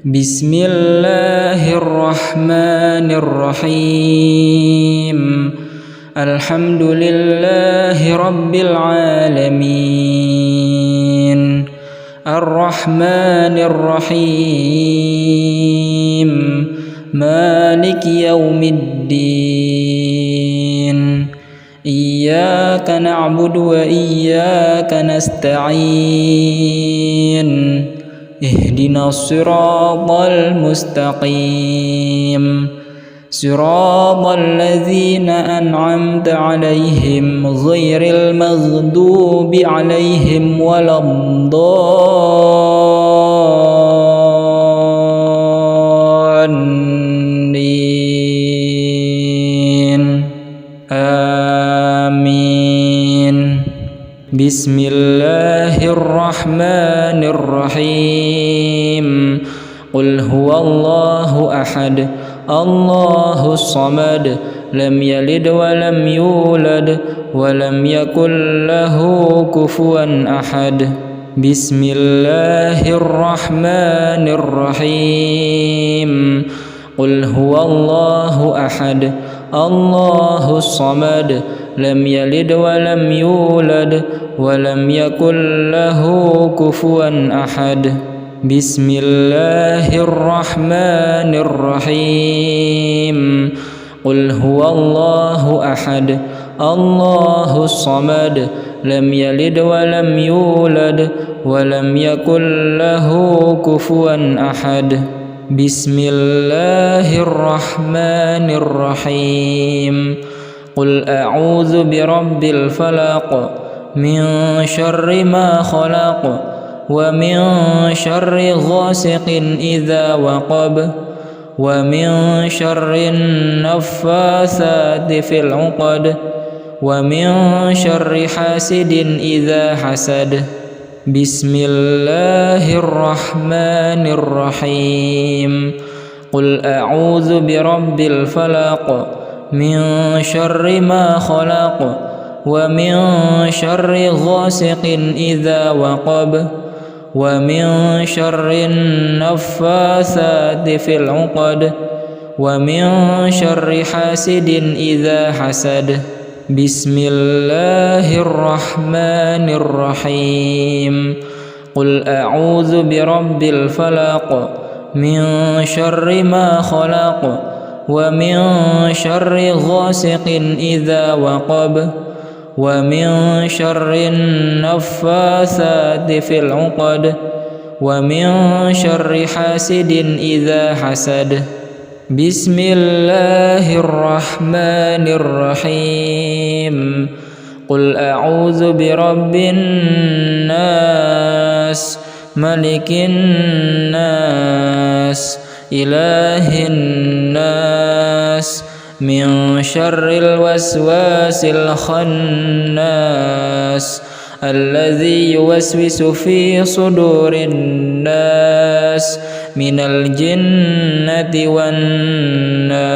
بسم الله الرحمن الرحيم الحمد لله رب العالمين الرحمن الرحيم مالك يوم الدين إياك نعبد وإياك نستعين اهدنا الصراط المستقيم صراط الذين أنعمت عليهم غير المغضوب عليهم ولا الضالين آمين. بسم الله الرحمن الرحيم قل هو الله أحد الله الصمد لم يلد ولم يولد ولم يكن له كفوا أحد. بسم الله الرحمن الرحيم قل هو الله أحد الله الصمد لم يلد ولم يولد ولم يكن له كفوا أحد. بسم الله الرحمن الرحيم قل هو الله أحد الله الصمد لم يلد ولم يولد ولم يكن له كفوا أحد. بسم الله الرحمن الرحيم قل أعوذ برب الفلق من شر ما خلق ومن شر غاسق إذا وقب ومن شر النفاثات في العقد ومن شر حاسد إذا حسد. بسم الله الرحمن الرحيم قل أعوذ برب الفلق من شر ما خلق ومن شر غاسق إذا وقب ومن شر النفاثات في العقد ومن شر حاسد إذا حسد. بسم الله الرحمن الرحيم قل أعوذ برب الفلق من شر ما خلق ومن شر غاسق إذا وقب ومن شر النفاثات في العقد ومن شر حاسد إذا حسد. بسم الله الرحمن الرحيم قل أعوذ برب الناس ملك الناس إله الناس من شر الوسواس الخناس الذي يوسوس في صدور الناس من الجنة والناس.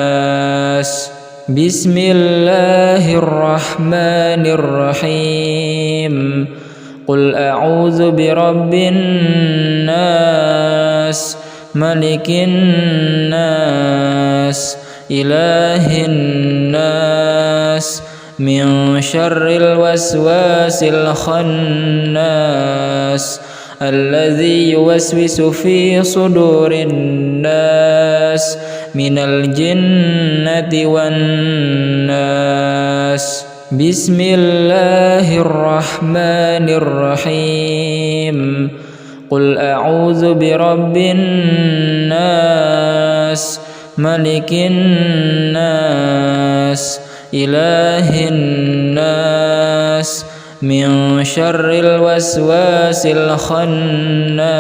بسم الله الرحمن الرحيم قل أعوذ برب الناس ملك الناس إله الناس من شر الوسواس الخناس الذي يوسوس في صدور الناس من الجنة والناس. بسم الله الرحمن الرحيم قل أعوذ برب الناس ملك الناس إله الناس من شر الوسواس الخناس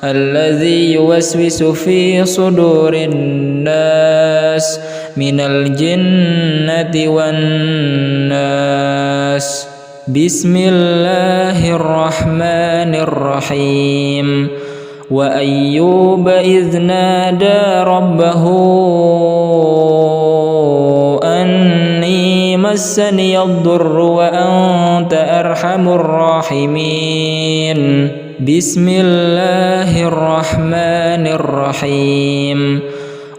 الذي يوسوس في صدور الناس من الجنة والناس. بسم الله الرحمن الرحيم وأيوب إذ نادى ربه أني مسني الضر وأنت أرحم الراحمين. بسم الله الرحمن الرحيم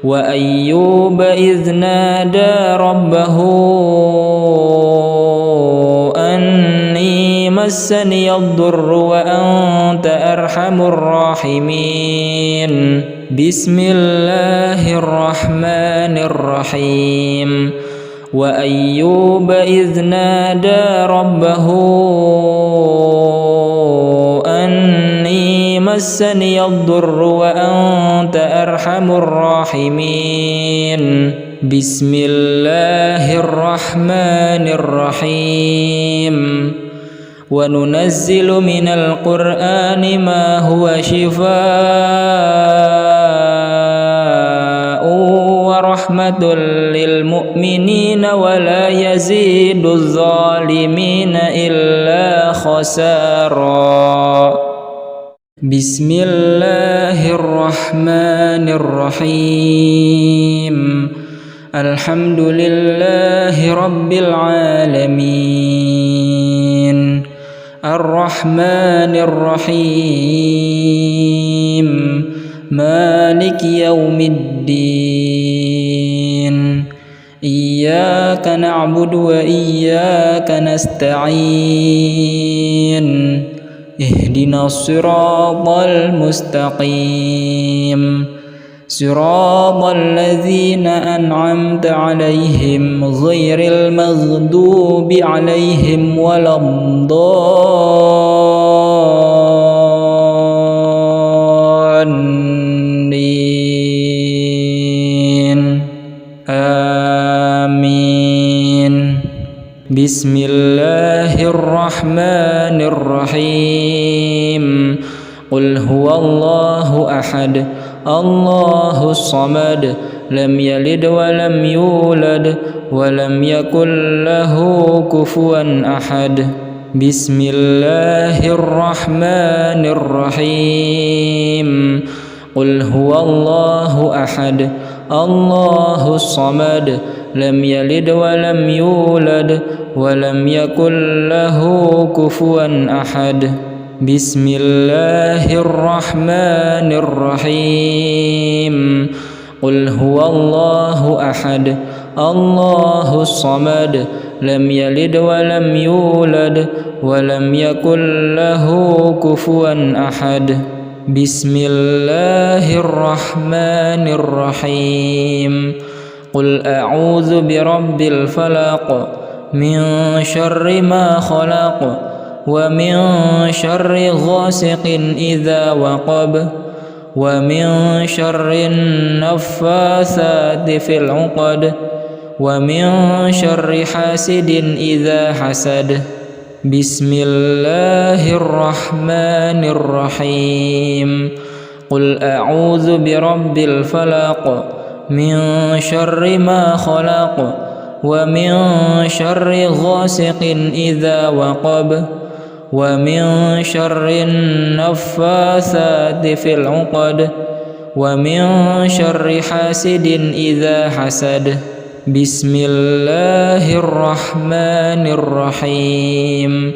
وأيوب إذ نادى ربه أني مسني الضر وأنت أرحم الراحمين بسم الله الرحمن الرحيم وأيوب إذ نادى ربه أني مسني الضر وأنت أرحم الراحمين بسم الله الرحمن الرحيم وننزل من القرآن ما هو شفاء ورحمة للمؤمنين ولا يزيد الظالمين إلا خسارا بسم الله الرحمن الرحيم الحمد لله رب العالمين الرحمن الرحيم مالك يوم الدين إياك نعبد وإياك نستعين اهدنا الصراط المستقيم صراط الذين أنعمت عليهم غير المغضوب عليهم ولا الضالين آمين بسم الله الرحمن الرحيم قل هو الله أحد الله الصمد لم يلد ولم يولد ولم يكن له كفوا أحد بسم الله الرحمن الرحيم قل هو الله أحد الله الصمد لم يلد ولم يولد ولم يكن له كفوا أحد بسم الله الرحمن الرحيم قل هو الله أحد الله الصمد لم يلد ولم يولد ولم يكن له كفوا أحد بسم الله الرحمن الرحيم قل أعوذ برب الفلق من شر ما خلق ومن شر غاسق إذا وقب ومن شر النفاثات في العقد ومن شر حاسد إذا حسد بسم الله الرحمن الرحيم قل أعوذ برب الفلق من شر ما خلق ومن شر غاسق إذا وقب ومن شر النفاثات في العقد ومن شر حاسد إذا حسد بسم الله الرحمن الرحيم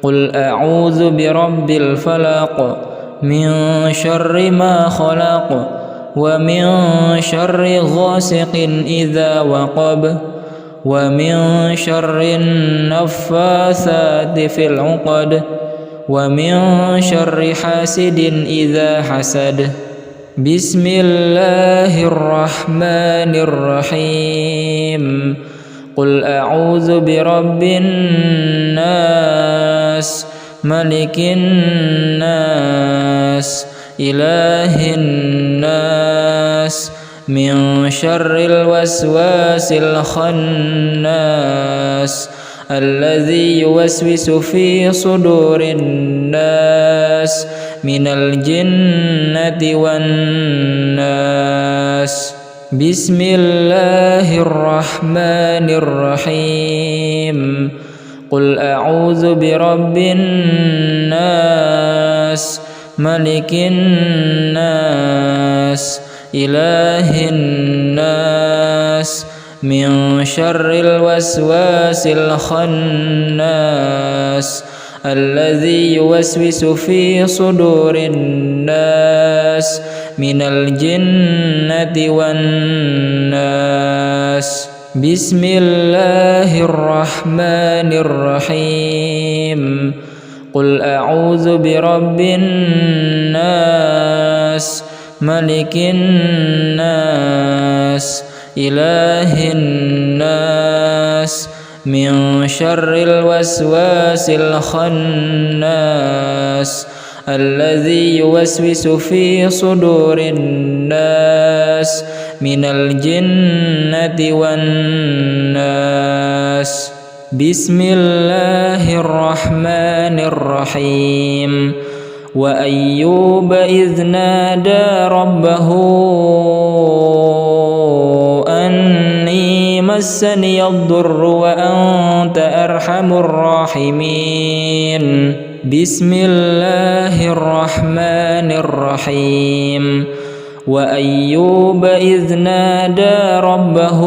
قل أعوذ برب الفلق من شر ما خلق ومن شر غاسق إذا وقب ومن شر النفاثات في العقد ومن شر حاسد إذا حسد بسم الله الرحمن الرحيم قل أعوذ برب الناس ملك الناس إله الناس من شر الوسواس الخناس الذي يوسوس في صدور الناس من الجنة والناس بسم الله الرحمن الرحيم قل أعوذ برب الناس ملك الناس إله الناس من شر الوسواس الخناس الذي يوسوس في صدور الناس من الجنة والناس. بسم الله الرحمن الرحيم. قل أعوذ برب الناس ملك الناس إله الناس من شر الوسواس الخناس الذي يوسوس في صدور الناس من الجنة والناس. بسم الله الرحمن الرحيم. وأيوب إذ نادى ربه أني مسني الضر وأنت أرحم الراحمين. بسم الله الرحمن الرحيم. وأيوب إذ نادى ربه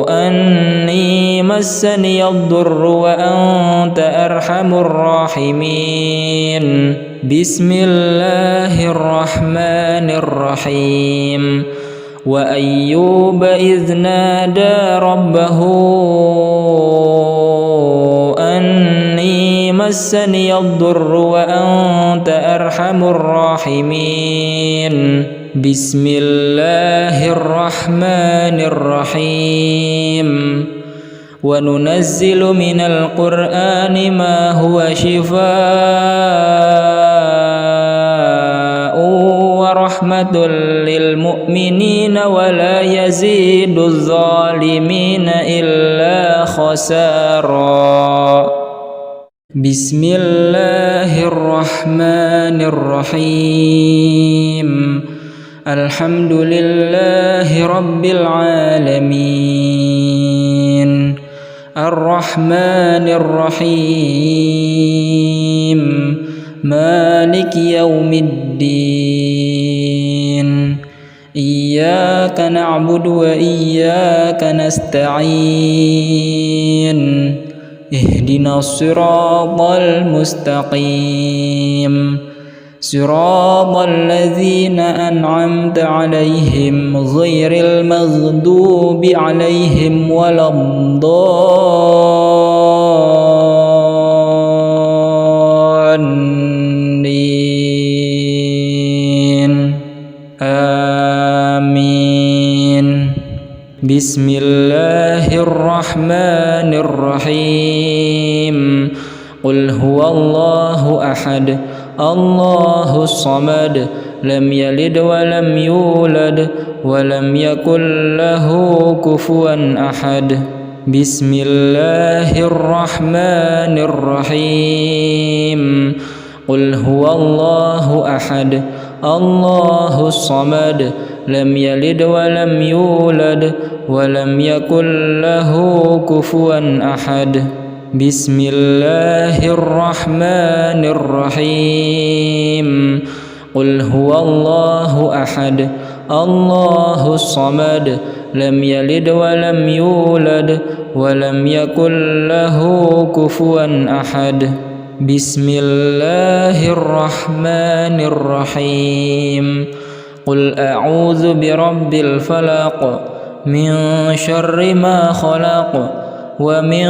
أني مسني الضر وأنت أرحم الراحمين. بسم الله الرحمن الرحيم. وأيوب إذ نادى ربه أني مسني الضر وأنت أرحم الراحمين. بسم الله الرحمن الرحيم. وننزل من القرآن ما هو شفاء ورحمة للمؤمنين ولا يزيد الظالمين إلا خسارا. بسم الله الرحمن الرحيم. الحمد لله رب العالمين الرحمن الرحيم مالك يوم الدين إياك نعبد وإياك نستعين اهدنا الصراط المستقيم صراط الذين أنعمت عليهم غير المغضوب عليهم ولا الضالين آمين. بسم الله الرحمن الرحيم. قل هو الله أحد الله الصمد لم يلد ولم يولد ولم يكن له كفوا أحد. بسم الله الرحمن الرحيم. قل هو الله أحد الله الصمد لم يلد ولم يولد ولم يكن له كفوا أحد. بسم الله الرحمن الرحيم. قل هو الله أحد الله الصمد لم يلد ولم يولد ولم يكن له كفوا أحد. بسم الله الرحمن الرحيم. قل أعوذ برب الفلق من شر ما خلق ومن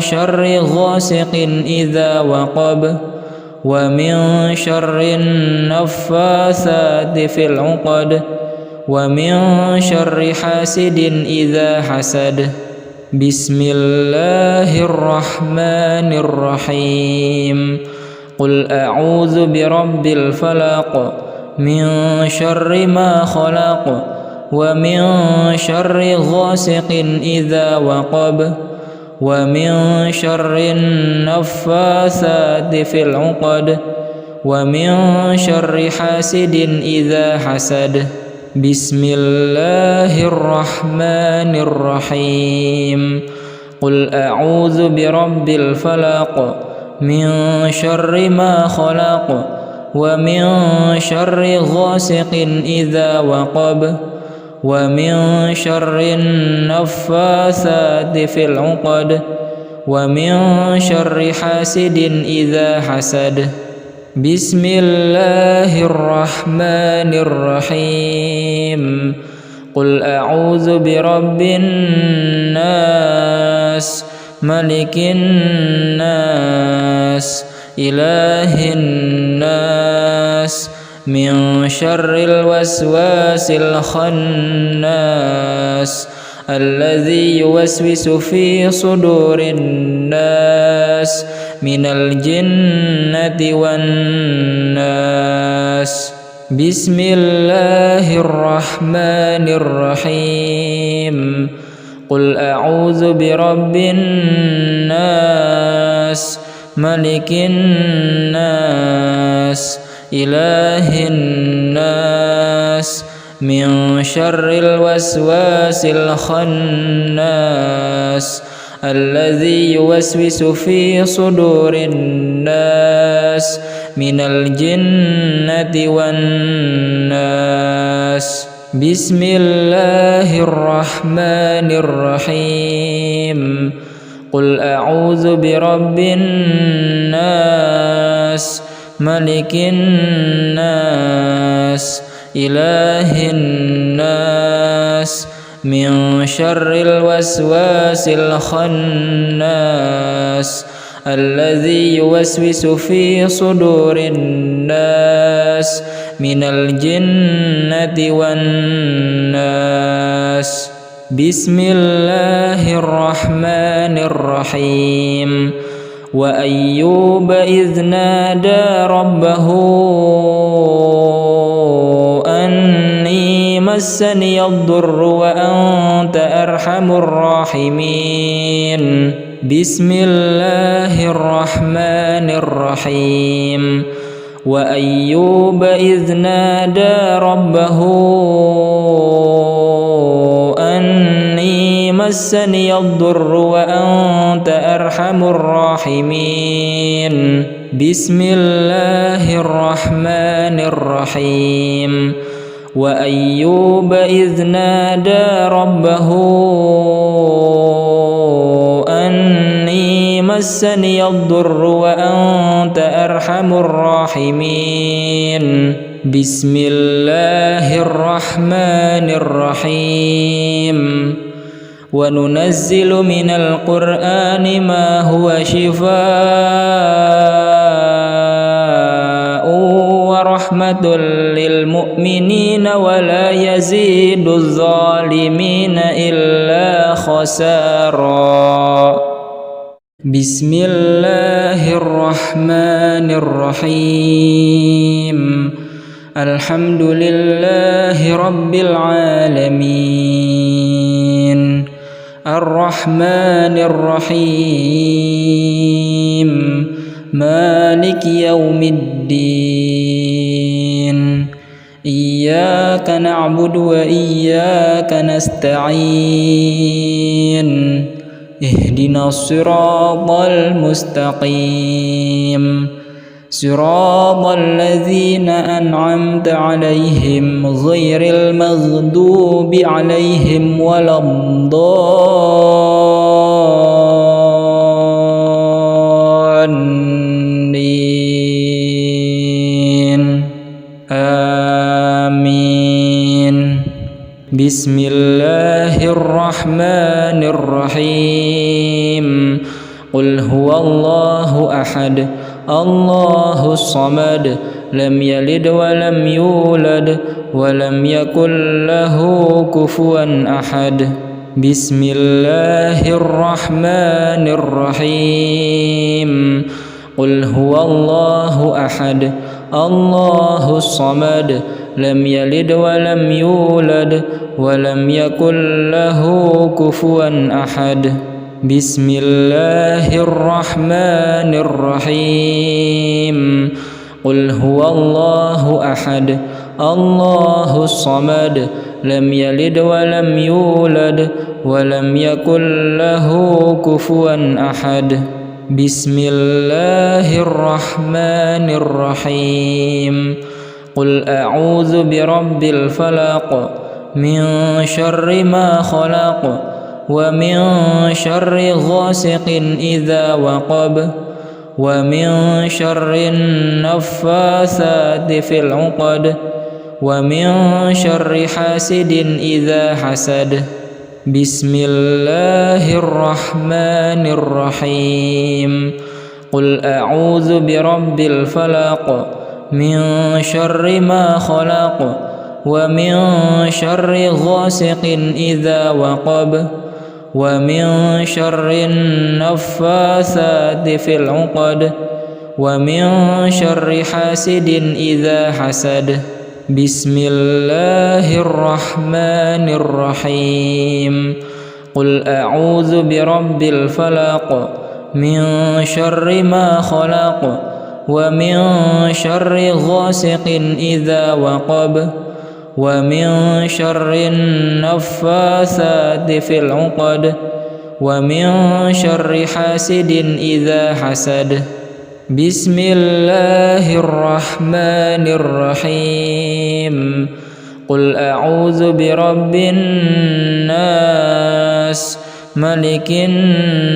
شر غاسق إذا وقب ومن شر النفاثات في العقد ومن شر حاسد إذا حسد. بسم الله الرحمن الرحيم. قل أعوذ برب الفلق من شر ما خلق ومن شر غاسق إذا وقب ومن شر النفاثات في العقد ومن شر حاسد إذا حسد. بسم الله الرحمن الرحيم. قل أعوذ برب الفلق من شر ما خلق ومن شر غاسق إذا وقب ومن شر النفاثات في العقد ومن شر حاسد إذا حسد بسم الله الرحمن الرحيم قل أعوذ برب الناس ملك الناس إله الناس من شر الوسواس الخناس الذي يوسوس في صدور الناس من الجنة والناس بسم الله الرحمن الرحيم قل أعوذ برب الناس ملك الناس إله الناس من شر الوسواس الخناس الذي يوسوس في صدور الناس من الجنة والناس بسم الله الرحمن الرحيم قل أعوذ برب الناس ملك الناس إله الناس من شر الوسواس الخناس الذي يوسوس في صدور الناس من الجنة والناس بسم الله الرحمن الرحيم وأيوب إذ نادى ربه أني مسني الضر وأنت أرحم الراحمين بسم الله الرحمن الرحيم وأيوب إذ نادى ربه أني مسني الضر وأنت أرحم الراحمين بسم الله الرحمن الرحيم وأيوب إذ نادى ربه أني مسني الضر وأنت أرحم الراحمين بسم الله الرحمن الرحيم وننزل من القرآن ما هو شفاء ورحمة للمؤمنين ولا يزيد الظالمين إلا خسارا بسم الله الرحمن الرحيم الحمد لله رب العالمين الرحمن الرحيم مالك يوم الدين إياك نعبد وإياك نستعين اهدنا الصراط المستقيم صراط الذين أنعمت عليهم غير المغضوب عليهم ولا الضالين آمين بسم الله الرحمن الرحيم قل هو الله أحد الله الصمد لم يلد ولم يولد ولم يكن له كفوا أحد بسم الله الرحمن الرحيم قل هو الله أحد الله الصمد لم يلد ولم يولد ولم يكن له كفوا أحد بسم الله الرحمن الرحيم قل هو الله أحد الله الصمد لم يلد ولم يولد ولم يكن له كفوا أحد بسم الله الرحمن الرحيم قل أعوذ برب الفلق من شر ما خلق ومن شر غاسق إذا وقب ومن شر النفاثات في العقد ومن شر حاسد إذا حسد. بسم الله الرحمن الرحيم. قل أعوذ برب الفلق من شر ما خلق ومن شر غاسق إذا وقب ومن شر النفاثات في العقد ومن شر حاسد إذا حسد. بسم الله الرحمن الرحيم. قل أعوذ برب الفلق من شر ما خلق ومن شر غاسق إذا وقب ومن شر النفاثات في العقد ومن شر حاسد إذا حسد. بسم الله الرحمن الرحيم. قل أعوذ برب الناس ملك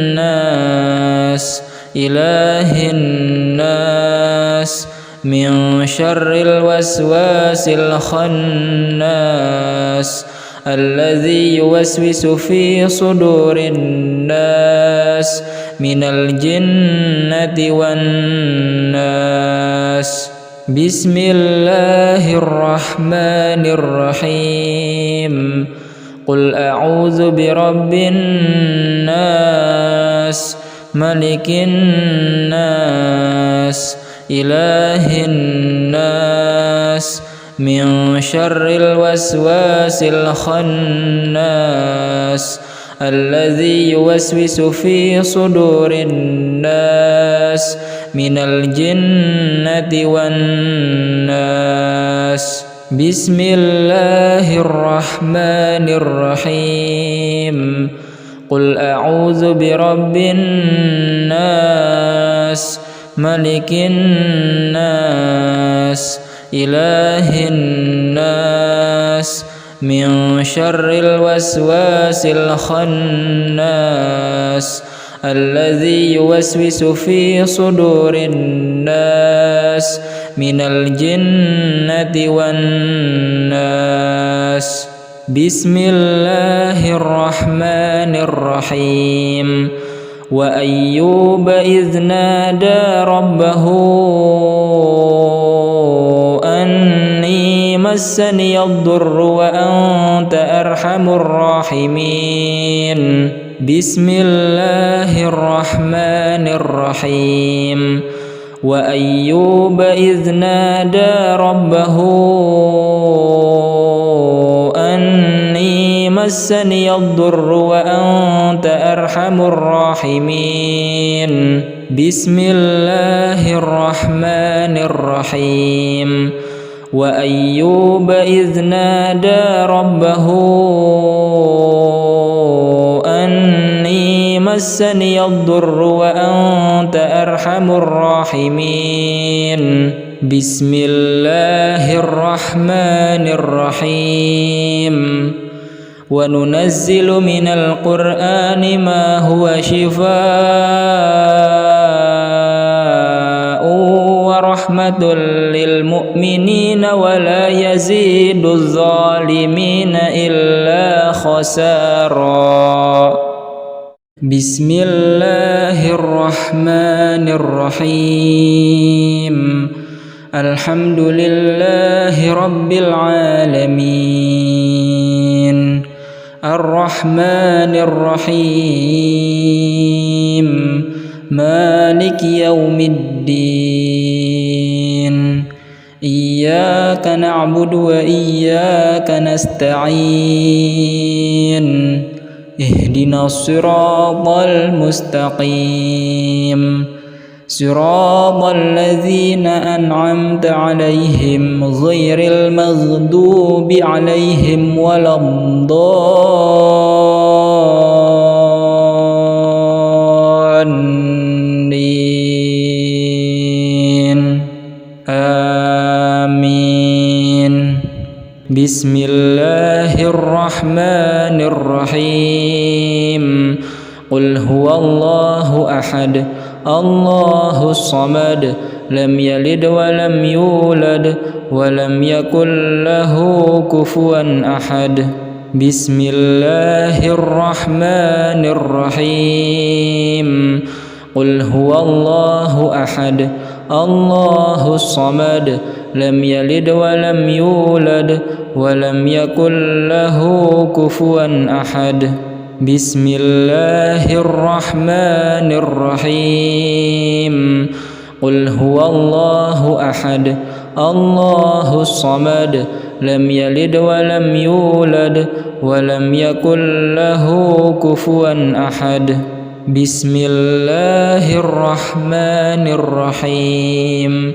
الناس إله الناس من شر الوسواس الخناس الذي يوسوس في صدور الناس من الجنة والناس. بسم الله الرحمن الرحيم. قل أعوذ برب الناس ملك الناس إله الناس من شر الوسواس الخناس الذي يوسوس في صدور الناس من الجنة والناس. بسم الله الرحمن الرحيم. قل أعوذ برب الناس ملك الناس إله الناس من شر الوسواس الخناس الذي يوسوس في صدور الناس من الجنة والناس. بسم الله الرحمن الرحيم. وأيوب إذ نادى ربه أني مسني الضر وأنت أرحم الراحمين. بسم الله الرحمن الرحيم. وأيوب إذ نادى ربه أني مسني الضر وأنت أرحم الراحمين. بسم الله الرحمن الرحيم. وأيوب إذ نادى ربه أني مسني الضر وأنت أرحم الراحمين. بسم الله الرحمن الرحيم. وننزل من القرآن ما هو شفاء ورحمة للمؤمنين ولا يزيد الظالمين إلا خسارا. بسم الله الرحمن الرحيم. الحمد لله رب العالمين. الرحمن الرحيم. مالك يوم الدين. إياك نعبد وإياك نستعين. اهدنا الصراط المستقيم. صراط الذين أنعمت عليهم غير المغضوب عليهم ولا الضالين. آمين. بسم الله الرحمن الرحيم قل هو الله أحد الله الصمد لم يلد ولم يولد ولم يكن له كفوا أحد بسم الله الرحمن الرحيم قل هو الله أحد الله الصمد لم يلد ولم يولد ولم يكن له كفوا أحد بسم الله الرحمن الرحيم قل هو الله أحد الله الصمد لم يلد ولم يولد ولم يكن له كفوا أحد بسم الله الرحمن الرحيم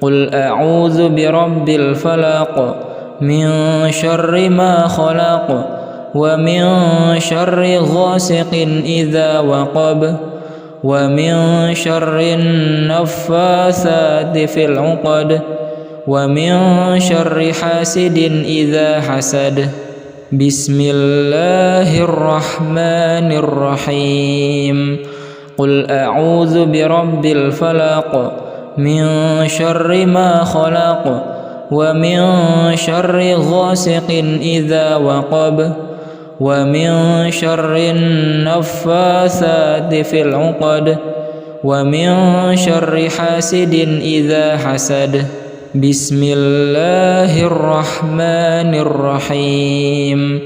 قل أعوذ برب الفلق من شر ما خلق ومن شر غاسق إذا وقب ومن شر النفاثات في العقد ومن شر حاسد إذا حسد بسم الله الرحمن الرحيم قل أعوذ برب الفلق من شر ما خلق ومن شر غاسق إذا وقب ومن شر النفاثات في العقد ومن شر حاسد إذا حسد بسم الله الرحمن الرحيم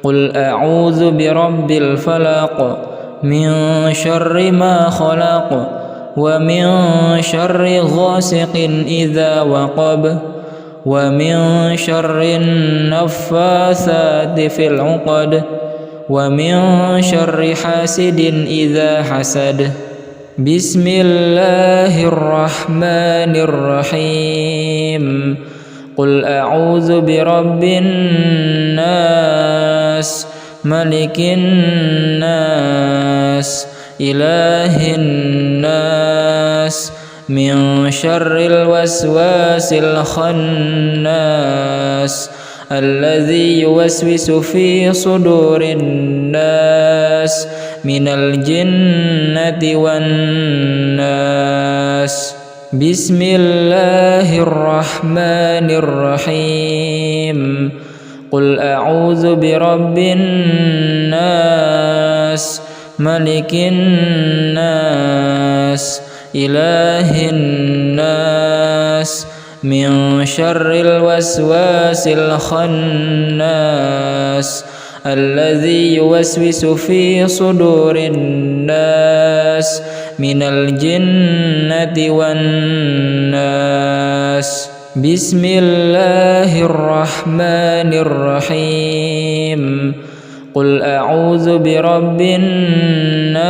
قل أعوذ برب الفلق من شر ما خلق ومن شر غاسق إذا وقب ومن شر النفاثات في العقد ومن شر حاسد إذا حسد بسم الله الرحمن الرحيم قل أعوذ برب الناس ملك الناس إله الناس من شر الوسواس الخناس الذي يوسوس في صدور الناس من الجنة والناس بسم الله الرحمن الرحيم قل أعوذ برب الناس ملك الناس إله الناس من شر الوسواس الخناس الذي يوسوس في صدور الناس من الجنة والناس بسم الله الرحمن الرحيم قل أعوذ برب الناس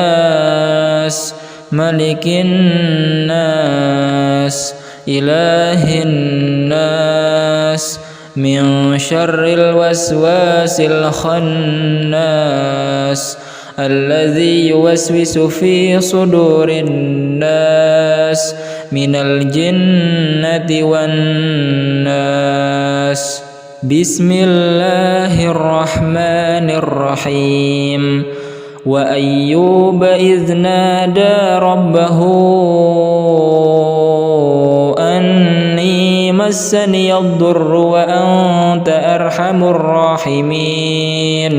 ملك الناس إله الناس من شر الوسواس الخناس الذي يوسوس في صدور الناس من الجنة والناس بسم الله الرحمن الرحيم وأيوب إذ نادى ربه أني مسني الضر وأنت أرحم الراحمين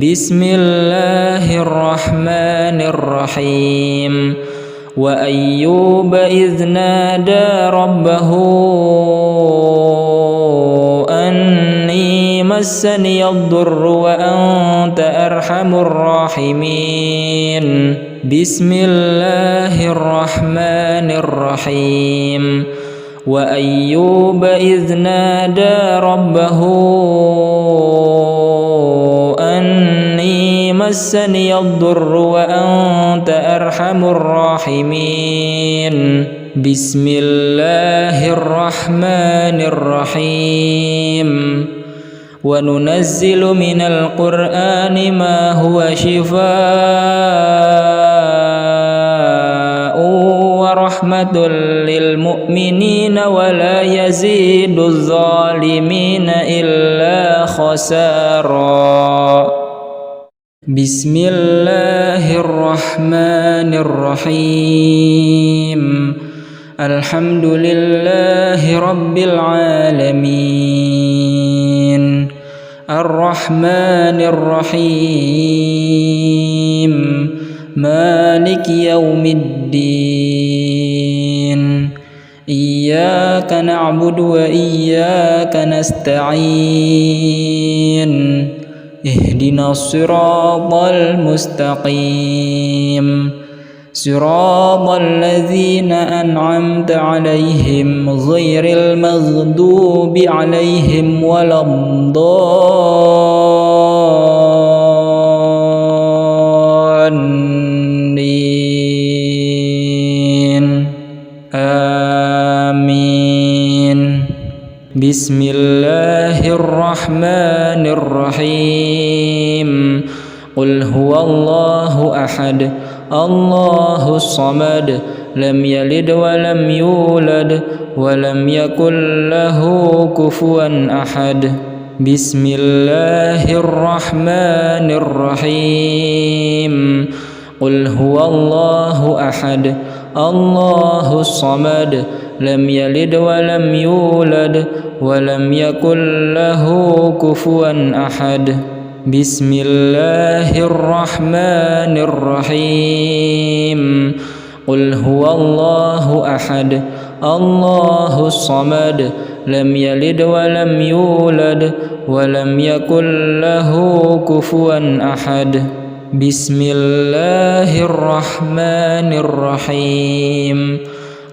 بسم الله الرحمن الرحيم وأيوب إذ نادى ربه أني مسني الضر وأنت أرحم الراحمين بسم الله الرحمن الرحيم وأيوب إذ نادى ربه أني مسني الضر وأنت أرحم الراحمين بسم الله الرحمن الرحيم وننزل من القرآن ما هو شفاء ورحمة للمؤمنين ولا يزيد الظالمين إلا خسارا. بسم الله الرحمن الرحيم. الحمد لله رب العالمين الرحمن الرحيم مالك يوم الدين إياك نعبد وإياك نستعين اهدنا الصراط المستقيم صراط الذين أنعمت عليهم غير المغضوب عليهم ولا الضالين آمين. بسم الله الرحمن الرحيم. قل هو الله أحد الله الصمد لم يلد ولم يولد ولم يكن له كفوا أحد. بسم الله الرحمن الرحيم. قل هو الله أحد الله الصمد لم يلد ولم يولد ولم يكن له كفوا أحد. بسم الله الرحمن الرحيم. قل هو الله أحد الله الصمد لم يلد ولم يولد ولم يكن له كفوا أحد. بسم الله الرحمن الرحيم.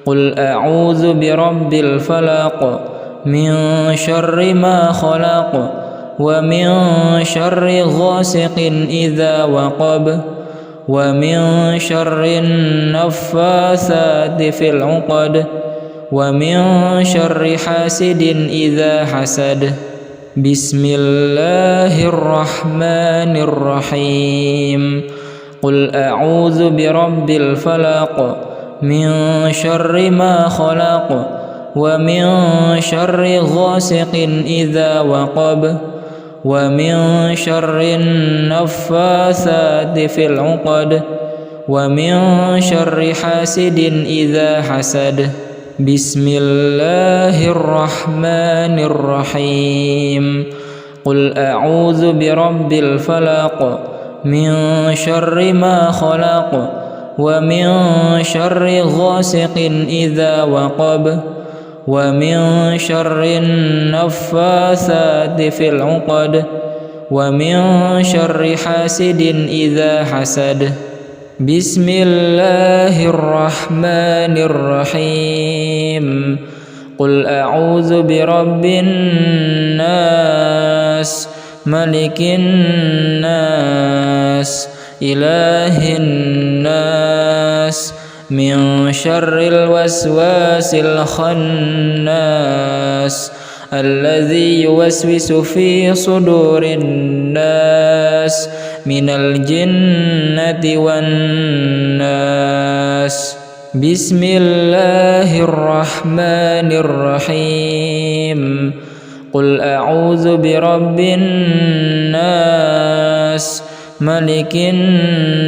قل أعوذ برب الفلق من شر ما خلق ومن شر غاسق إذا وقب ومن شر النفاثات في العقد ومن شر حاسد إذا حسد. بسم الله الرحمن الرحيم. قل أعوذ برب الفلق من شر ما خلق ومن شر غاسق إذا وقب ومن شر النفاثات في العقد ومن شر حاسد إذا حسد. بسم الله الرحمن الرحيم. قل أعوذ برب الفلق من شر ما خلق ومن شر غاسق إذا وقب ومن شر النفاثات في العقد ومن شر حاسد إذا حسد. بسم الله الرحمن الرحيم. قل أعوذ برب الناس ملك الناس إله الناس من شر الوسواس الخناس الذي يوسوس في صدور الناس من الجنة والناس. بسم الله الرحمن الرحيم. قل أعوذ برب الناس ملك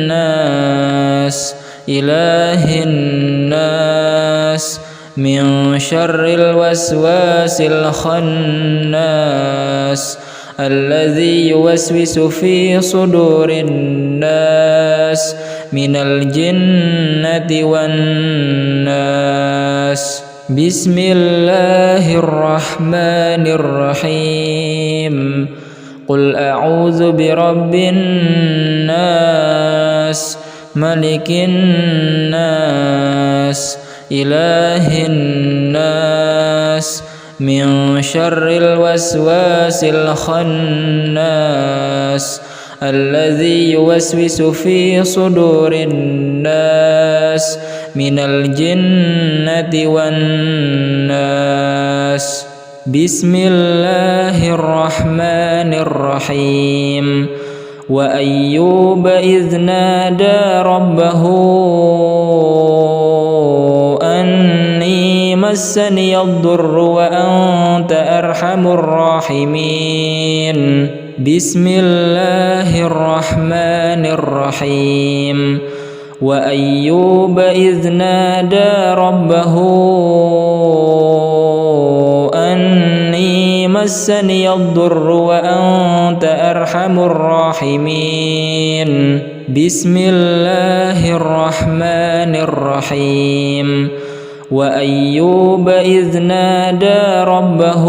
الناس إله الناس من شر الوسواس الخناس الذي يوسوس في صدور الناس من الجنة والناس. بسم الله الرحمن الرحيم. قل أعوذ برب الناس ملك الناس إله الناس من شر الوسواس الخناس الذي يوسوس في صدور الناس من الجنة والناس. بسم الله الرحمن الرحيم. وأيوب إذ نادى ربه مسني الضر وأنت أرحم الراحمين بسم الله الرحمن الرحيم وأيوب إذ نادى ربه أني مسني الضر وأنت أرحم الراحمين بسم الله الرحمن الرحيم وأيوب إذ نادى ربه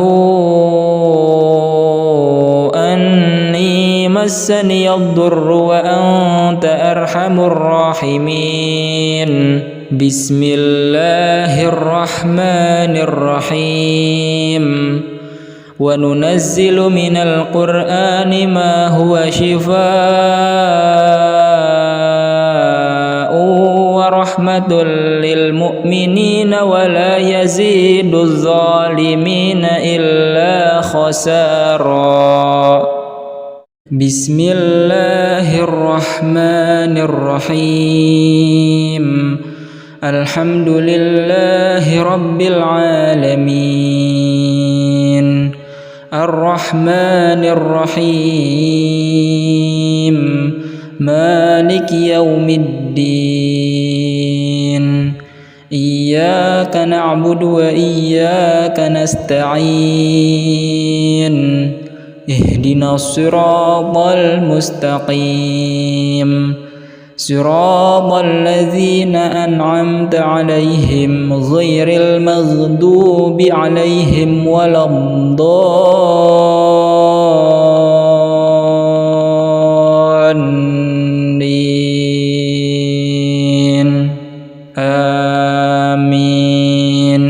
أني مسني الضر وأنت أرحم الراحمين بسم الله الرحمن الرحيم وننزل من القرآن ما هو شفاء ورحمة للمؤمنين ولا يزيد الظالمين إلا خسارا بسم الله الرحمن الرحيم الحمد لله رب العالمين الرحمن الرحيم مالك يوم الدين إياك نعبد وإياك نستعين اهدنا الصراط المستقيم صراط الذين أنعمت عليهم غير المغضوب عليهم ولا الضالين آمين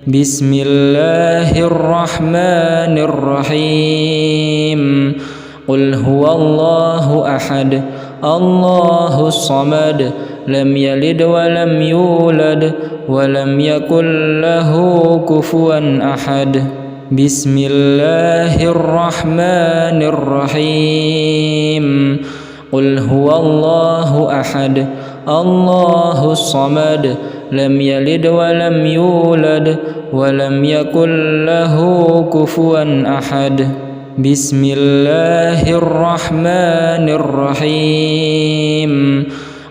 بسم الله الرحمن الرحيم قل هو الله أحد الله الصمد لم يلد ولم يولد ولم يكن له كفوا أحد بسم الله الرحمن الرحيم قل هو الله أحد الله الصمد لم يلد ولم يولد ولم يكن له كفوا أحد بسم الله الرحمن الرحيم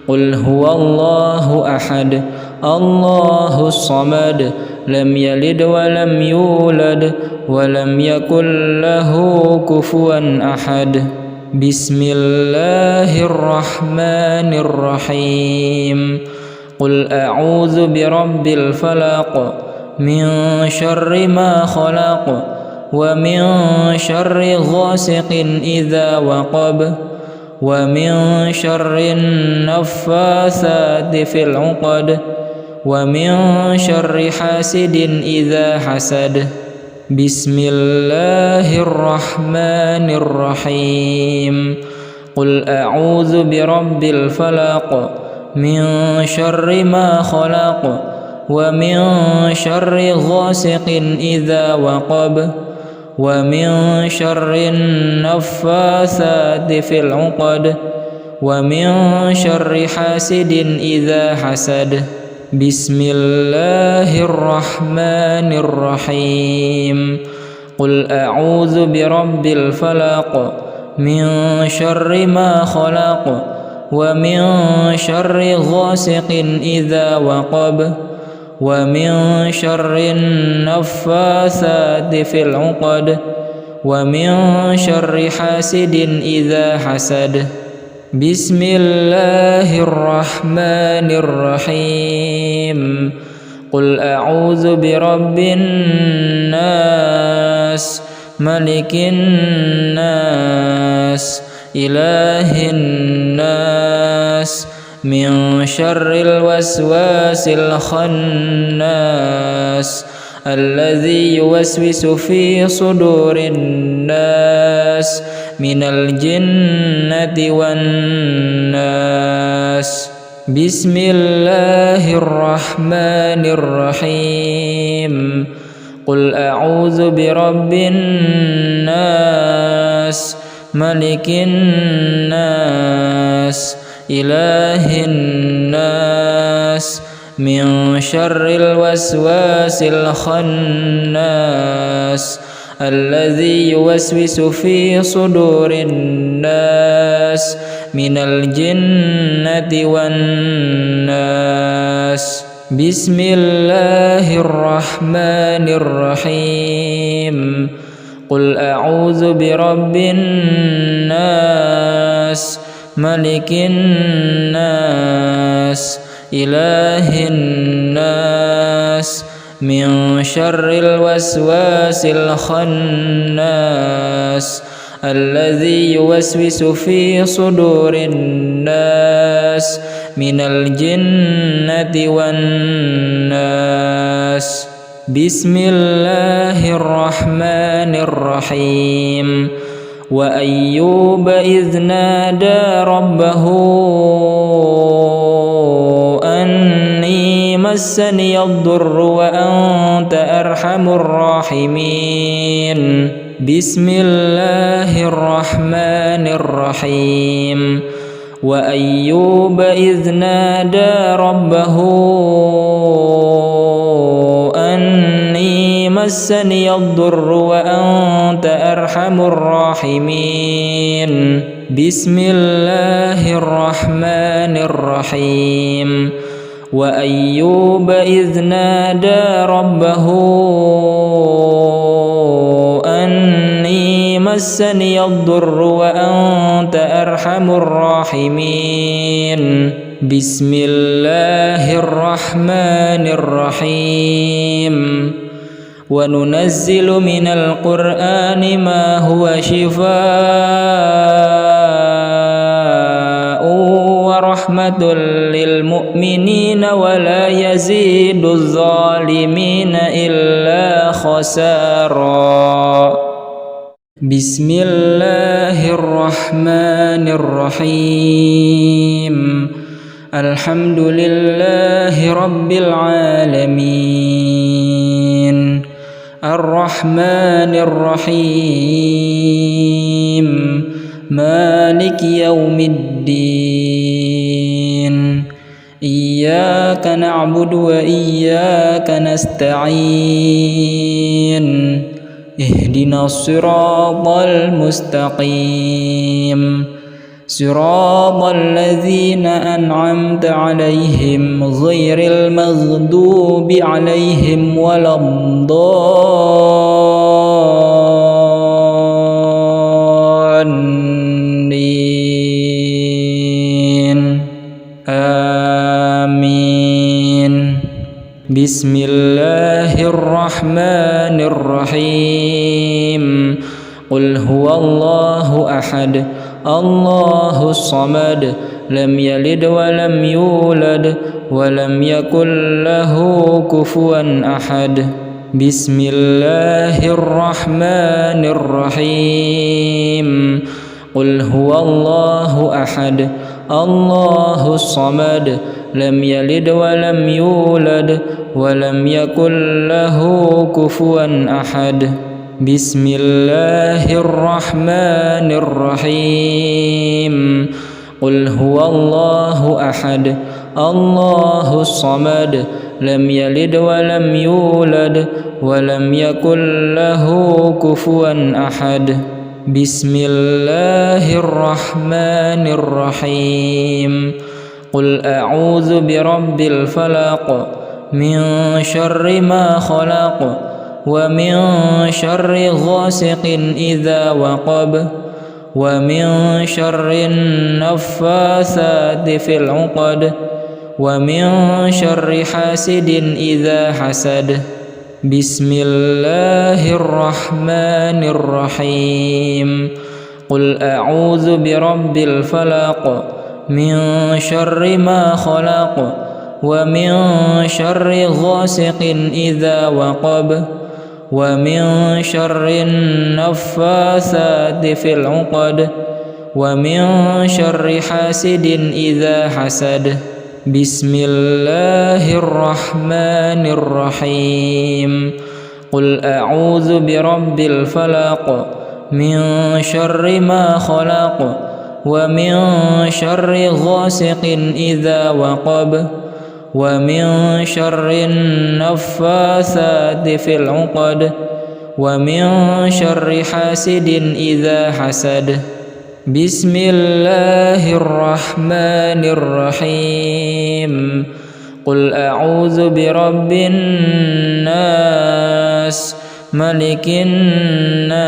قل هو الله أحد الله الصمد لم يلد ولم يولد ولم يكن له كفوا أحد بسم الله الرحمن الرحيم قل أعوذ برب الفلق من شر ما خلق ومن شر غاسق إذا وقب ومن شر النفاثات في العقد ومن شر حاسد إذا حسد بسم الله الرحمن الرحيم قل أعوذ برب الفلق من شر ما خلق ومن شر غاسق إذا وقب ومن شر النفاثات في العقد ومن شر حاسد إذا حسد بسم الله الرحمن الرحيم قل أعوذ برب الفلق من شر ما خلق ومن شر غاسق إذا وقب ومن شر النفاثات في العقد ومن شر حاسد إذا حسد بسم الله الرحمن الرحيم قل أعوذ برب الناس ملك الناس إله الناس من شر الوسواس الخناس الذي يوسوس في صدور الناس من الجنة والناس بسم الله الرحمن الرحيم قل أعوذ برب الناس ملك الناس إله الناس من شر الوسواس الخناس الذي يوسوس في صدور الناس من الجنة والناس. بسم الله الرحمن الرحيم. قل أعوذ برب الناس ملك الناس إله الناس من شر الوسواس الخناس الذي يوسوس في صدور الناس من الجنة والناس. بسم الله الرحمن الرحيم. وأيوب إذ نادى ربه أني مسني الضر وأنت أرحم الراحمين. بسم الله الرحمن الرحيم. وأيوب إذ نادى ربه أني مسني الضر وأنت أرحم الراحمين. بسم الله الرحمن الرحيم. وأيوب إذ نادى ربه أني مسني الضر وأنت أرحم الراحمين. بسم الله الرحمن الرحيم. وننزل من القرآن ما هو شفاء ورحمة للمؤمنين ولا يزيد الظالمين إلا خسارا. بسم الله الرحمن الرحيم. الحمد لله رب العالمين الرحمن الرحيم مالك يوم الدين إياك نعبد وإياك نستعين اهدنا الصراط المستقيم صراط الذين أنعمت عليهم غير المغضوب عليهم ولا الضالين آمين. بسم الله الرحمن الرحيم. قل هو الله أحد الله الصمد لم يلد ولم يولد ولم يكن له كفوا أحد. بسم الله الرحمن الرحيم. قل هو الله أحد الله الصمد لم يلد ولم يولد ولم يكن له كفوا أحد. بسم الله الرحمن الرحيم. قل هو الله أحد الله الصمد لم يلد ولم يولد ولم يكن له كفوا أحد. بسم الله الرحمن الرحيم. قل أعوذ برب الفلق من شر ما خلق ومن شر غاسق إذا وقب ومن شر النفاثات في العقد ومن شر حاسد إذا حسد. بسم الله الرحمن الرحيم. قل أعوذ برب الفلق من شر ما خلق ومن شر غاسق إذا وقب ومن شر النفاثات في العقد ومن شر حاسد إذا حسد. بسم الله الرحمن الرحيم. قل أعوذ برب الفلق من شر ما خلق ومن شر غاسق إذا وقب ومن شر النفاثات في العقد ومن شر حاسد إذا حسد بسم الله الرحمن الرحيم قل أعوذ برب الناس ملك الناس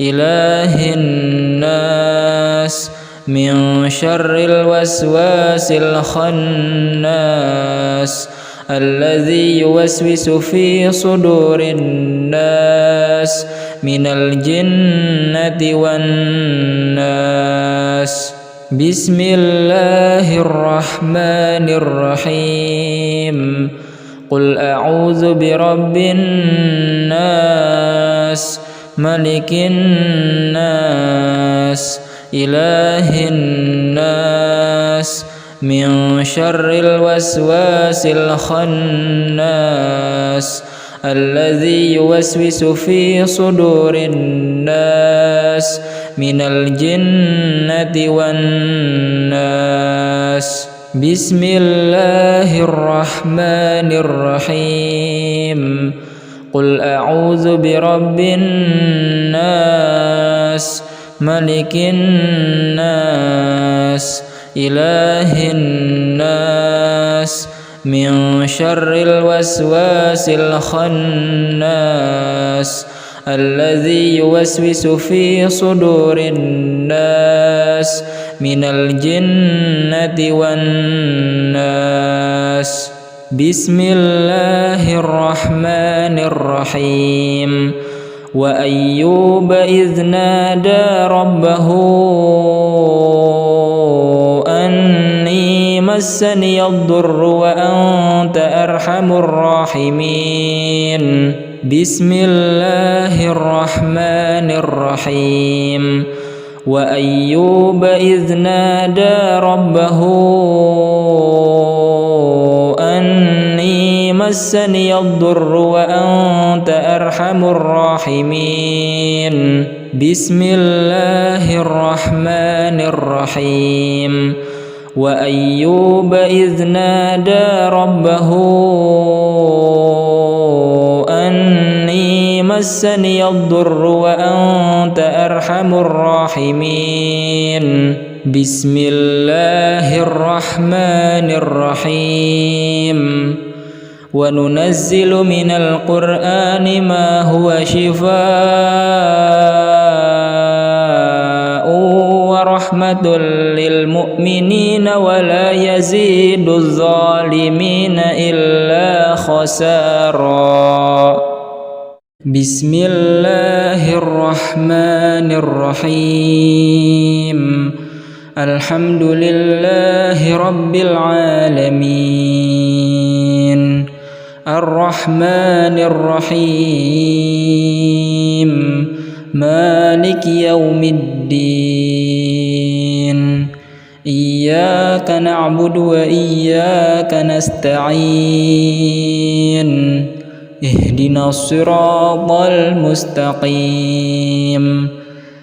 إله الناس من شر الوسواس الخناس الذي يوسوس في صدور الناس من الجنة والناس بسم الله الرحمن الرحيم قل أعوذ برب الناس ملك الناس إله الناس من شر الوسواس الخناس الذي يوسوس في صدور الناس من الجنة والناس بسم الله الرحمن الرحيم قل أعوذ برب الناس ملك الناس إله الناس من شر الوسواس الخناس الذي يوسوس في صدور الناس من الجنة والناس بسم الله الرحمن الرحيم وأيوب إذ نادى ربه أني مسني الضر وأنت أرحم الراحمين بسم الله الرحمن الرحيم وأيوب إذ نادى ربه أني مسني الضر وأنت أرحم الراحمين بسم الله الرحمن الرحيم وأيوب إذ نادى ربه أني مسني الضر وأنت أرحم الراحمين بسم الله الرحمن الرحيم وننزل من القرآن ما هو شفاء ورحمة للمؤمنين ولا يزيد الظالمين إلا خسارا بسم الله الرحمن الرحيم الحمد لله رب العالمين الرحمن الرحيم مالك يوم الدين إياك نعبد وإياك نستعين اهدنا الصراط المستقيم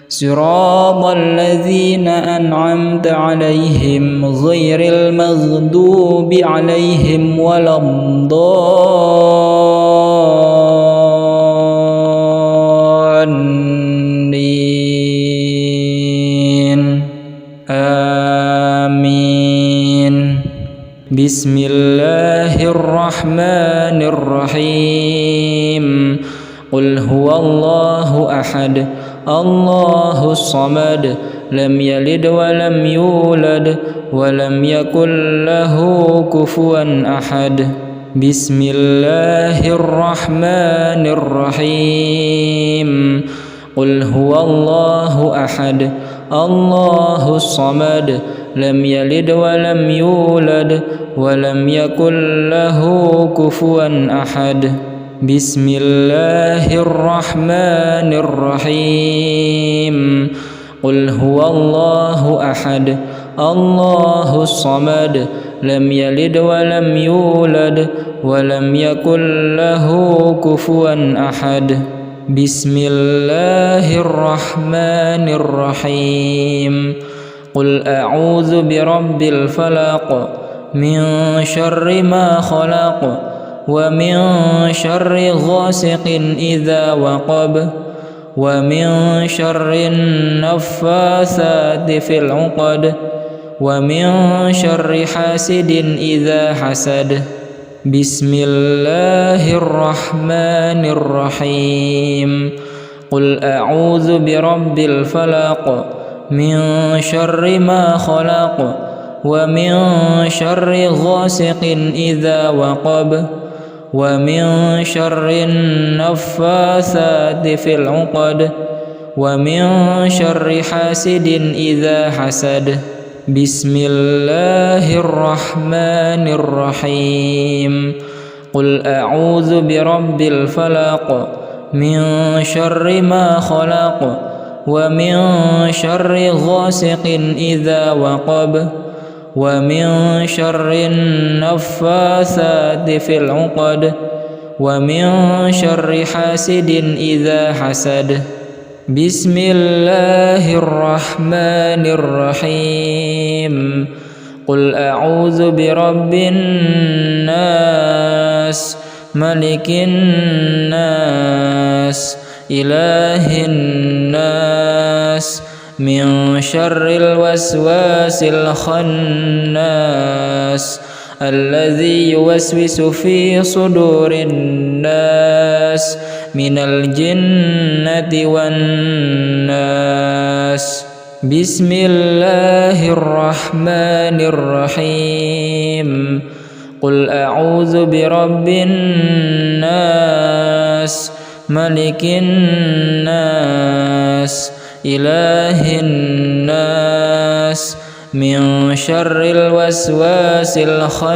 صراط الذين أنعمت عليهم غير المغضوب عليهم ولا الضالين آمين بسم الله الرحمن الرحيم قل هو الله أحد الله الصمد لم يلد ولم يولد ولم يكن له كفوا أحد بسم الله الرحمن الرحيم قل هو الله أحد الله الصمد لم يلد ولم يولد ولم يكن له كفوا أحد بسم الله الرحمن الرحيم قل هو الله أحد الله الصمد لم يلد ولم يولد ولم يكن له كفوا أحد بسم الله الرحمن الرحيم قل أعوذ برب الفلق من شر ما خلق ومن شر غاسق إذا وقب ومن شر النفاثات في العقد ومن شر حاسد إذا حسد. بسم الله الرحمن الرحيم. قل أعوذ برب الفلق من شر ما خلق ومن شر غاسق إذا وقب ومن شر النفاثات في العقد ومن شر حاسد إذا حسد. بسم الله الرحمن الرحيم. قل أعوذ برب الفلق من شر ما خلق ومن شر غاسق إذا وقب ومن شر النفاثات في العقد ومن شر حاسد إذا حسد. بسم الله الرحمن الرحيم. قل أعوذ برب الناس ملك الناس إله الناس من شر الوسواس الخناس الذي يوسوس في صدور الناس من الجنة والناس. بسم الله الرحمن الرحيم. قل أعوذ برب الناس ملك الناس إله الناس من شر الوسواس الخناس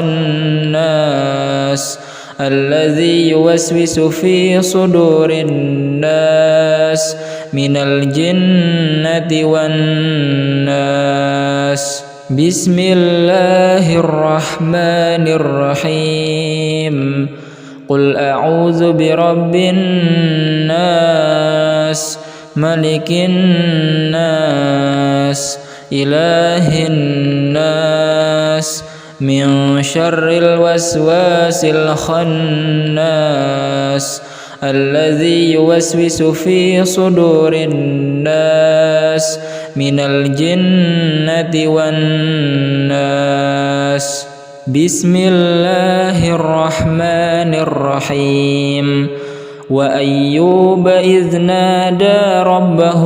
الذي يوسوس في صدور الناس من الجنة والناس. بسم الله الرحمن الرحيم. قل أعوذ برب الناس ملك الناس إله الناس من شر الوسواس الخناس الذي يوسوس في صدور الناس من الجنة والناس. بسم الله الرحمن الرحيم. وأيوب إذ نادى ربه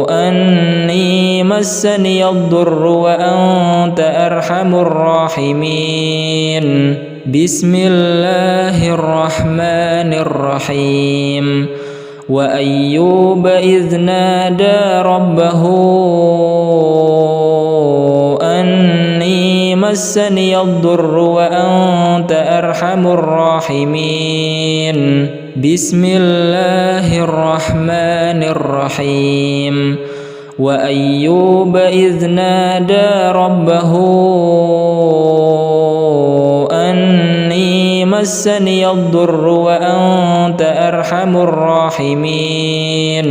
أني مسني الضر وأنت أرحم الراحمين. بسم الله الرحمن الرحيم. وأيوب إذ نادى ربه أني مسني الضر وأنت أرحم الراحمين. بسم الله الرحمن الرحيم. وأيوب إذ نادى ربه أني مسني الضر وأنت أرحم الراحمين.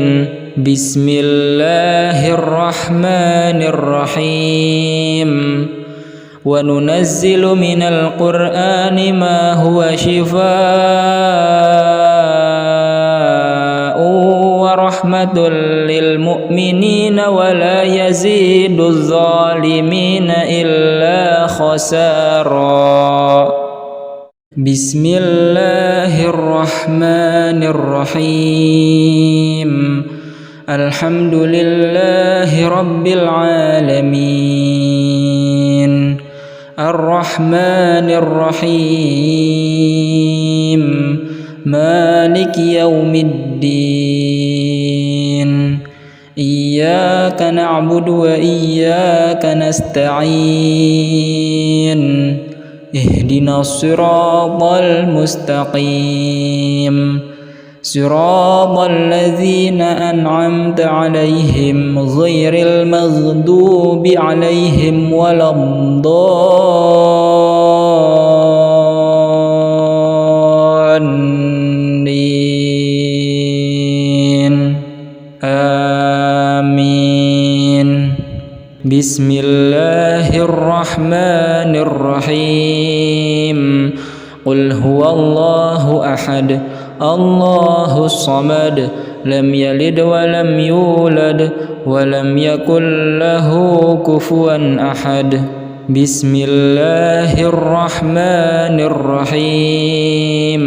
بسم الله الرحمن الرحيم. وننزل من القرآن ما هو شفاء ورحمة للمؤمنين ولا يزيد الظالمين إلا خسارا. بسم الله الرحمن الرحيم. الحمد لله رب العالمين الرحمن الرحيم مالك يوم الدين إياك نعبد وإياك نستعين اهدنا الصراط المستقيم صراط الذين أنعمت عليهم غير المغضوب عليهم ولا الضالين آمين. بسم الله الرحمن الرحيم قل هو الله أحد الله الصمد لم يلد ولم يولد ولم يكن له كفوا أحد بسم الله الرحمن الرحيم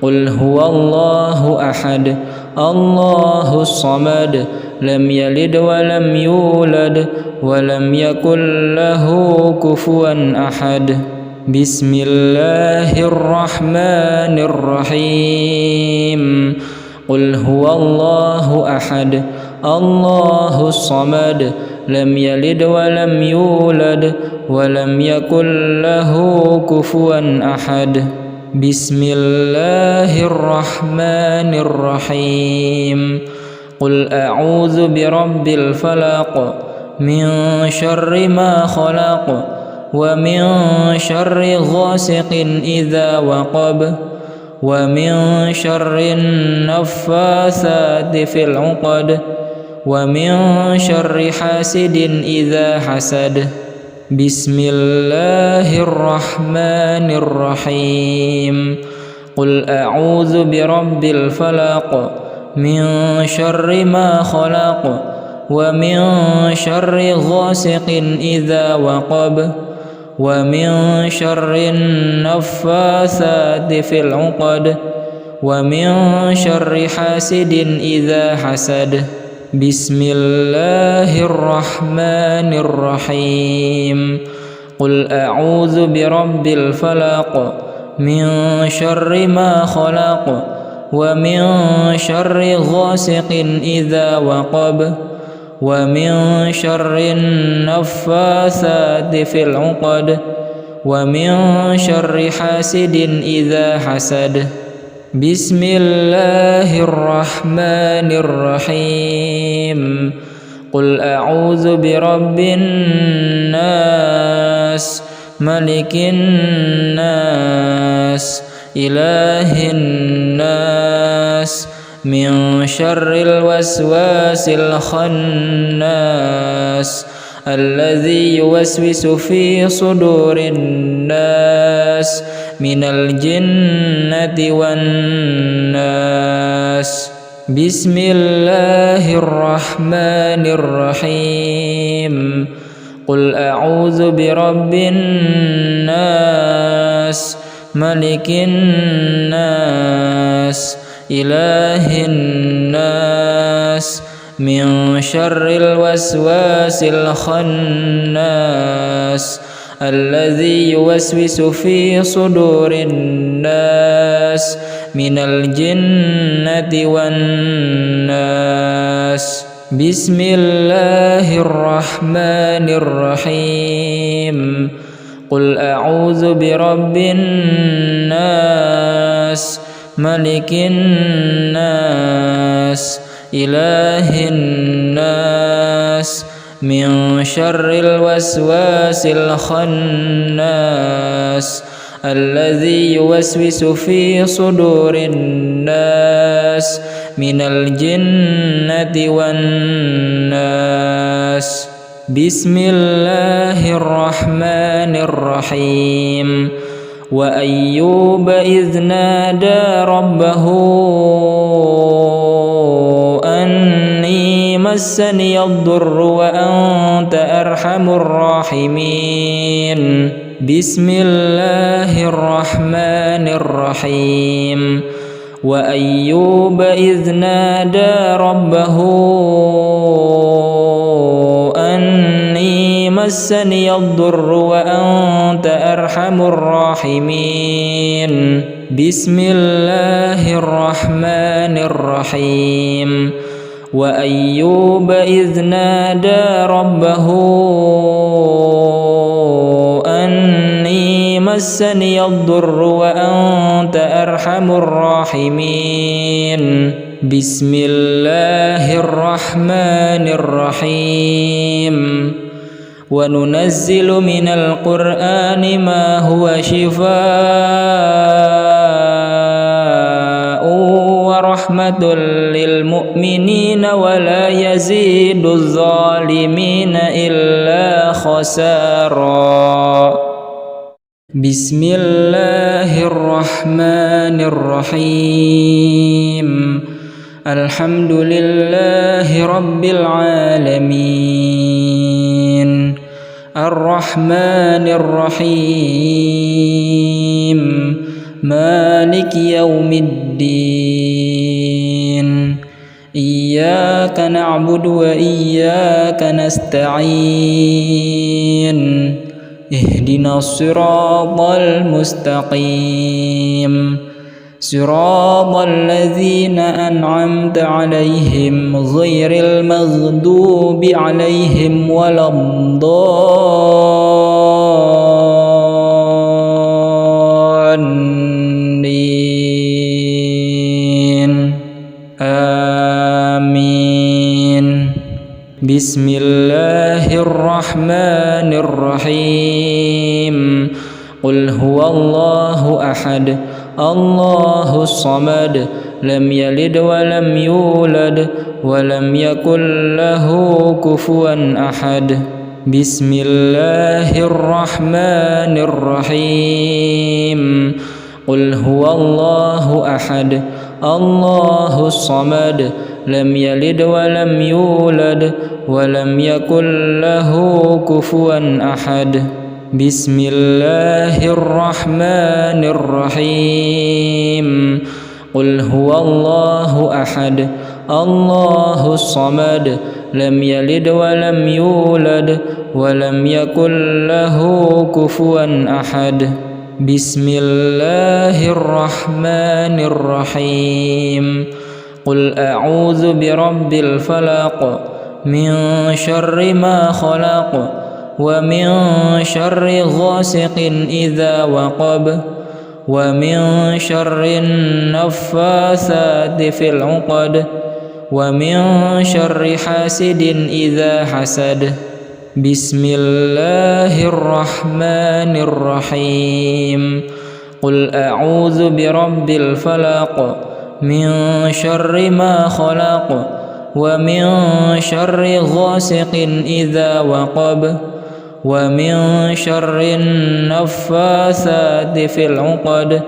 قل هو الله أحد الله الصمد لم يلد ولم يولد ولم يكن له كفوا أحد بسم الله الرحمن الرحيم قل هو الله أحد الله الصمد لم يلد ولم يولد ولم يكن له كفوا أحد بسم الله الرحمن الرحيم قل أعوذ برب الفلق من شر ما خلق ومن شر غاسق إذا وقب ومن شر النفاثات في العقد ومن شر حاسد إذا حسد بسم الله الرحمن الرحيم قل أعوذ برب الفلق من شر ما خلق ومن شر غاسق إذا وقب ومن شر النفاثات في العقد ومن شر حاسد إذا حسد بسم الله الرحمن الرحيم قل أعوذ برب الفلق من شر ما خلق ومن شر غاسق إذا وقب ومن شر النفاثات في العقد ومن شر حاسد إذا حسد بسم الله الرحمن الرحيم قل أعوذ برب الناس ملك الناس إله الناس من شر الوسواس الخناس الذي يوسوس في صدور الناس من الجنة والناس بسم الله الرحمن الرحيم قل أعوذ برب الناس ملك الناس إله الناس من شر الوسواس الخناس الذي يوسوس في صدور الناس من الجنة والناس بسم الله الرحمن الرحيم قل أعوذ برب الناس ملك الناس إله الناس من شر الوسواس الخناس الذي يوسوس في صدور الناس من الجنة والناس بسم الله الرحمن الرحيم وأيوب إذ نادى ربه أني مسني الضر وأنت أرحم الراحمين بسم الله الرحمن الرحيم وأيوب إذ نادى ربه أني مسني الضر وأنت أرحم الراحمين بسم الله الرحمن الرحيم وأيوب إذ نادى ربه أني مسني الضر وأنت أرحم الراحمين بسم الله الرحمن الرحيم وننزل من القرآن ما هو شفاء ورحمة للمؤمنين ولا يزيد الظالمين إلا خسارا. بسم الله الرحمن الرحيم. الحمد لله رب العالمين الرحمن الرحيم مالك يوم الدين إياك نعبد وإياك نستعين اهدنا الصراط المستقيم صراط الذين أنعمت عليهم غير المغضوب عليهم ولا الضالين آمين. بسم الله الرحمن الرحيم. قل هو الله أحد الله الصمد لم يلد ولم يولد ولم يكن له كفوا أحد. بسم الله الرحمن الرحيم. قل هو الله أحد الله الصمد لم يلد ولم يولد ولم يكن له كفوا أحد. بسم الله الرحمن الرحيم. قل هو الله أحد الله الصمد لم يلد ولم يولد ولم يكن له كفوا أحد. بسم الله الرحمن الرحيم. قل أعوذ برب الفلق من شر ما خلق ومن شر غاسق إذا وقب ومن شر النفاثات في العقد ومن شر حاسد إذا حسد. بسم الله الرحمن الرحيم. قل أعوذ برب الفلق من شر ما خلق ومن شر غاسق إذا وقب ومن شر النفاثات في العقد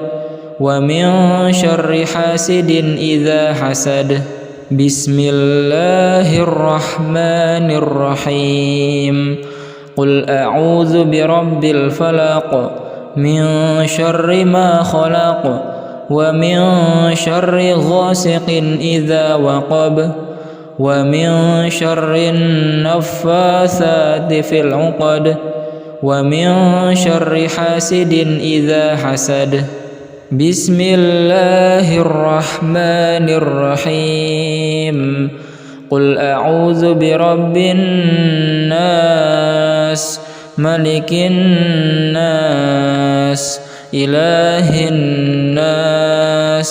ومن شر حاسد إذا حسد. بسم الله الرحمن الرحيم. قل أعوذ برب الفلق من شر ما خلق ومن شر غاسق إذا وقب ومن شر النفاثات في العقد ومن شر حاسد إذا حسد. بسم الله الرحمن الرحيم. قل أعوذ برب الناس ملك الناس إله الناس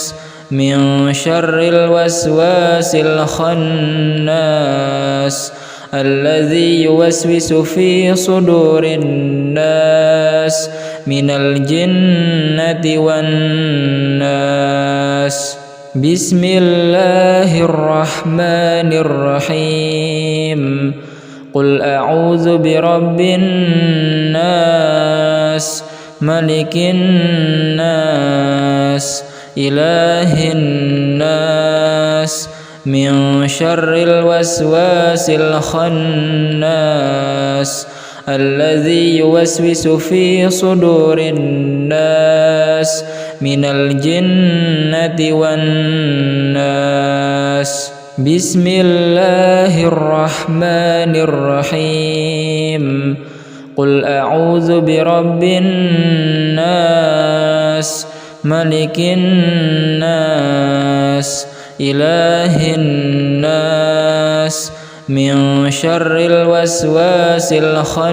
من شر الوسواس الخناس الذي يوسوس في صدور الناس من الجنة والناس. بسم الله الرحمن الرحيم. قل أعوذ برب الناس ملك الناس إله الناس من شر الوسواس الخناس الذي يوسوس في صدور الناس من الجنة والناس. بسم الله الرحمن الرحيم. قل أعوذ برب الناس ملك الناس إله الناس من شر الوسواس الخناس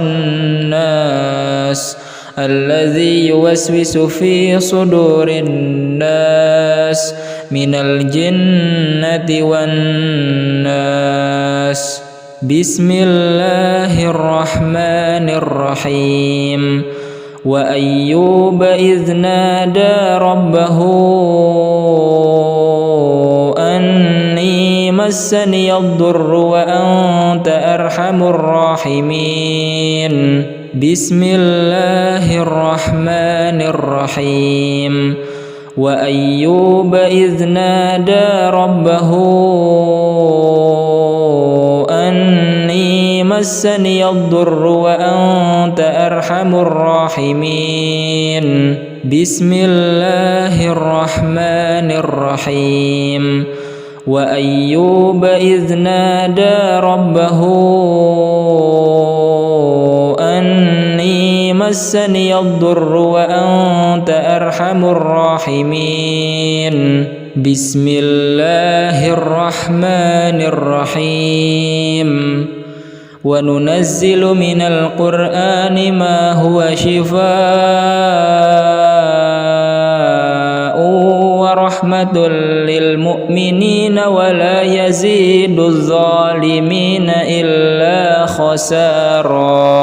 الذي يوسوس في صدور الناس من الجنة والناس. بسم الله الرحمن الرحيم. وأيوب إذ نادى ربه مسني الضر وأنت أرحم الراحمين بسم الله الرحمن الرحيم وأيوب إذ نادى ربه أني مسني الضر وأنت أرحم الراحمين بسم الله الرحمن الرحيم وأيوب إذ نادى ربه أني مسني الضر وأنت أرحم الراحمين بسم الله الرحمن الرحيم وننزل من القرآن ما هو شفاء ورحمة للمؤمنين ولا يزيد الظالمين إلا خسارا.